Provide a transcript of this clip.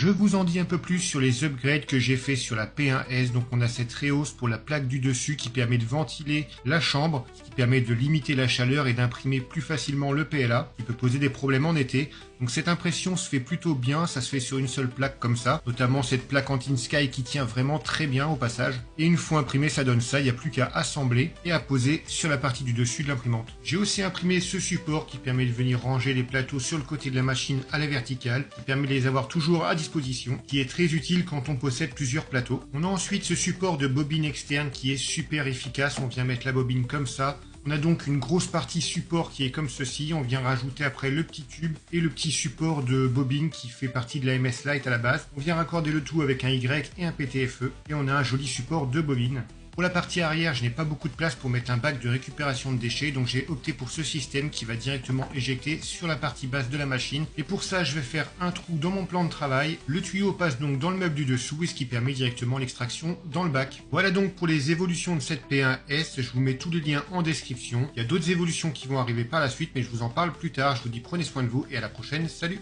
Je vous en dis un peu plus sur les upgrades que j'ai fait sur la P1S. Donc on a cette rehausse pour la plaque du dessus qui permet de ventiler la chambre, ce qui permet de limiter la chaleur et d'imprimer plus facilement le PLA, qui peut poser des problèmes en été. Donc cette impression se fait plutôt bien, ça se fait sur une seule plaque comme ça, notamment cette plaque anti-sky qui tient vraiment très bien au passage. Et une fois imprimé, ça donne ça, il n'y a plus qu'à assembler et à poser sur la partie du dessus de l'imprimante. J'ai aussi imprimé ce support qui permet de venir ranger les plateaux sur le côté de la machine à la verticale, qui permet de les avoir toujours à disposition, qui est très utile quand on possède plusieurs plateaux. On a ensuite ce support de bobine externe qui est super efficace, on vient mettre la bobine comme ça. On a donc une grosse partie support qui est comme ceci, on vient rajouter après le petit tube et le petit support de bobine qui fait partie de la MS Lite à la base. On vient raccorder le tout avec un Y et un PTFE et on a un joli support de bobine. Pour la partie arrière, je n'ai pas beaucoup de place pour mettre un bac de récupération de déchets, donc j'ai opté pour ce système qui va directement éjecter sur la partie basse de la machine. Et pour ça, je vais faire un trou dans mon plan de travail. Le tuyau passe donc dans le meuble du dessous, et ce qui permet directement l'extraction dans le bac. Voilà donc pour les évolutions de cette P1S. Je vous mets tous les liens en description. Il y a d'autres évolutions qui vont arriver par la suite, mais je vous en parle plus tard. Je vous dis prenez soin de vous et à la prochaine. Salut!